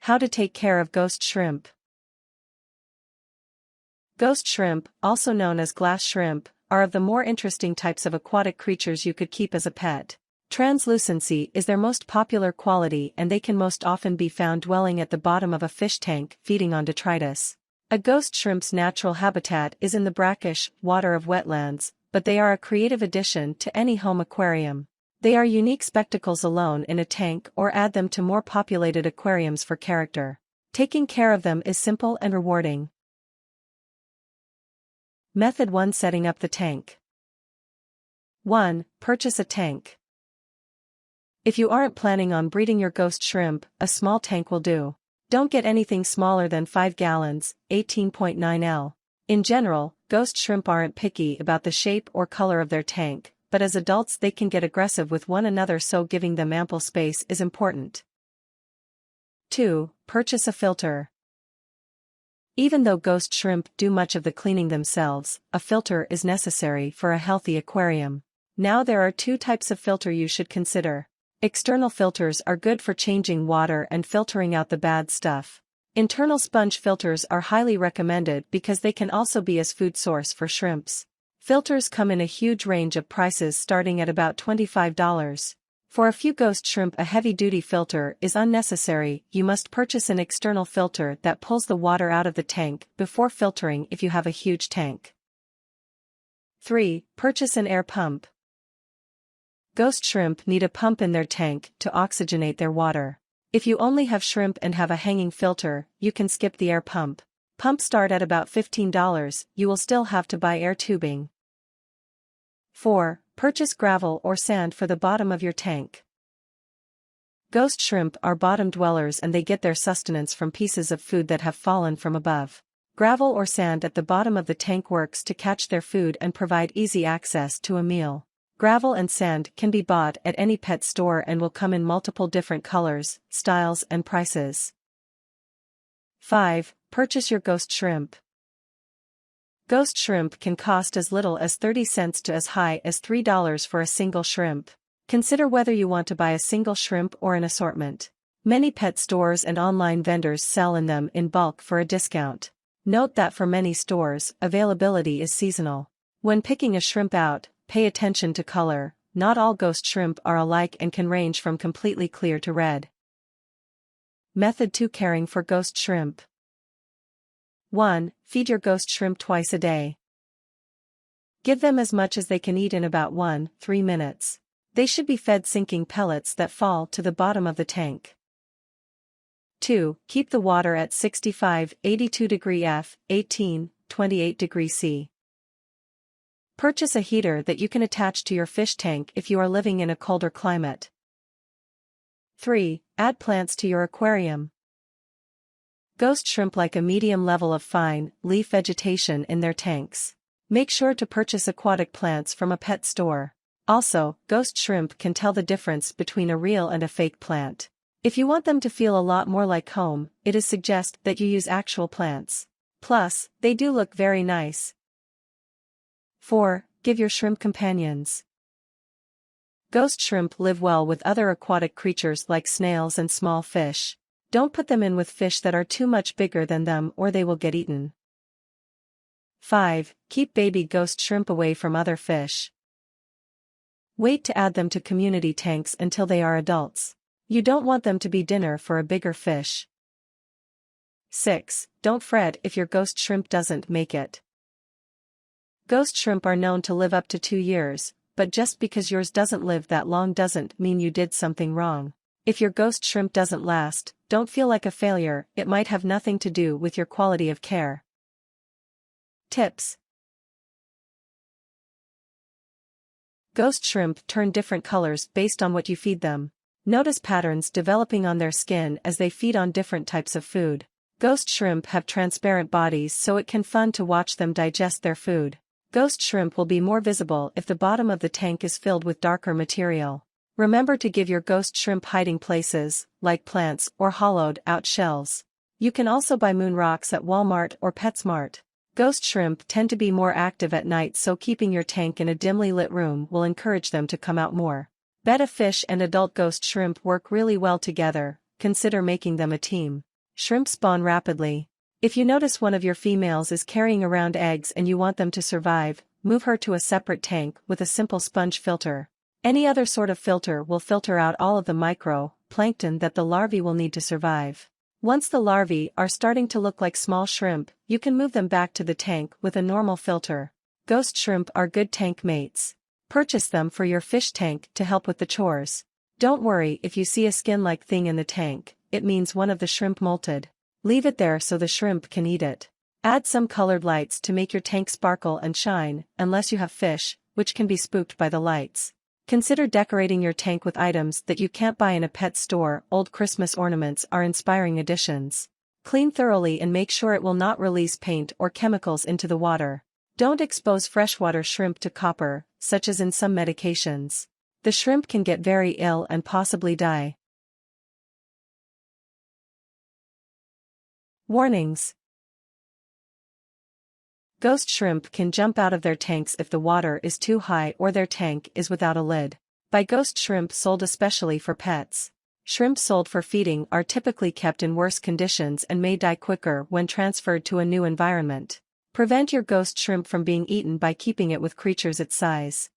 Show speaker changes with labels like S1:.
S1: How to take care of ghost shrimp. Ghost shrimp, also known as glass shrimp, are of the more interesting types of aquatic creatures you could keep as a pet. Translucency is their most popular quality, and they can most often be found dwelling at the bottom of a fish tank feeding on detritus. A ghost shrimp's natural habitat is in the brackish water of wetlands, but they are a creative addition to any home aquarium. They are unique spectacles alone in a tank, or add them to more populated aquariums for character. Taking care of them is simple and rewarding. Method 1: Setting up the tank. 1. Purchase a tank. If you aren't planning on breeding your ghost shrimp, a small tank will do. Don't get anything smaller than 5 gallons, 18.9 L. In general, ghost shrimp aren't picky about the shape or color of their tank, but as adults they can get aggressive with one another, so giving them ample space is important. 2. Purchase a filter. Even though ghost shrimp do much of the cleaning themselves, a filter is necessary for a healthy aquarium. Now there are 2 types of filter you should consider. External filters are good for changing water and filtering out the bad stuff. Internal sponge filters are highly recommended because they can also be as food source for shrimps. Filters come in a huge range of prices starting at about $25. For a few ghost shrimp a heavy-duty filter is unnecessary. You must purchase an external filter that pulls the water out of the tank before filtering if you have a huge tank. 3. Purchase an air pump. Ghost shrimp need a pump in their tank to oxygenate their water. If you only have shrimp and have a hanging filter, you can skip the air pump. Pumps start at about $15, you will still have to buy air tubing. 4. Purchase gravel or sand for the bottom of your tank. Ghost shrimp are bottom dwellers and they get their sustenance from pieces of food that have fallen from above. Gravel or sand at the bottom of the tank works to catch their food and provide easy access to a meal. Gravel and sand can be bought at any pet store and will come in multiple different colors, styles and prices. 5. Purchase your ghost shrimp. Ghost shrimp can cost as little as 30 cents to as high as $3 for a single shrimp. Consider whether you want to buy a single shrimp or an assortment. Many pet stores and online vendors sell them in bulk for a discount. Note that for many stores, availability is seasonal. When picking a shrimp out, pay attention to color. Not all ghost shrimp are alike and can range from completely clear to red. Method 2: Caring for ghost shrimp. 1. Feed your ghost shrimp twice a day. Give them as much as they can eat in about 1-3 minutes. They should be fed sinking pellets that fall to the bottom of the tank. 2. Keep the water at 65-82 degree F, 18-28 degree C. Purchase a heater that you can attach to your fish tank if you are living in a colder climate. 3. Add plants to your aquarium. Ghost shrimp like a medium level of fine, leaf vegetation in their tanks. Make sure to purchase aquatic plants from a pet store. Also, ghost shrimp can tell the difference between a real and a fake plant. If you want them to feel a lot more like home, it is suggested that you use actual plants. Plus, they do look very nice. 4. Give your shrimp companions. Ghost shrimp live well with other aquatic creatures like snails and small fish. Don't put them in with fish that are too much bigger than them or they will get eaten. 5. Keep baby ghost shrimp away from other fish. Wait to add them to community tanks until they are adults. You don't want them to be dinner for a bigger fish. 6. Don't fret if your ghost shrimp doesn't make it. Ghost shrimp are known to live up to 2 years, but just because yours doesn't live that long doesn't mean you did something wrong. If your ghost shrimp doesn't last, don't feel like a failure. It might have nothing to do with your quality of care. Tips. Ghost shrimp turn different colors based on what you feed them. Notice patterns developing on their skin as they feed on different types of food. Ghost shrimp have transparent bodies, so it can be fun to watch them digest their food. Ghost shrimp will be more visible if the bottom of the tank is filled with darker material. Remember to give your ghost shrimp hiding places, like plants or hollowed-out shells. You can also buy moon rocks at Walmart or PetSmart. Ghost shrimp tend to be more active at night, so keeping your tank in a dimly lit room will encourage them to come out more. Betta fish and adult ghost shrimp work really well together. Consider making them a team. Shrimp spawn rapidly. If you notice one of your females is carrying around eggs and you want them to survive, move her to a separate tank with a simple sponge filter. Any other sort of filter will filter out all of the plankton that the larvae will need to survive. Once the larvae are starting to look like small shrimp, you can move them back to the tank with a normal filter. Ghost shrimp are good tank mates. Purchase them for your fish tank to help with the chores. Don't worry if you see a skin-like thing in the tank, it means one of the shrimp molted. Leave it there so the shrimp can eat it. Add some colored lights to make your tank sparkle and shine, unless you have fish, which can be spooked by the lights. Consider decorating your tank with items that you can't buy in a pet store. Old Christmas ornaments are inspiring additions. Clean thoroughly and make sure it will not release paint or chemicals into the water. Don't expose freshwater shrimp to copper, such as in some medications. The shrimp can get very ill and possibly die. Warnings. Ghost shrimp can jump out of their tanks if the water is too high or their tank is without a lid. Buy ghost shrimp sold especially for pets. Shrimp sold for feeding are typically kept in worse conditions and may die quicker when transferred to a new environment. Prevent your ghost shrimp from being eaten by keeping it with creatures its size.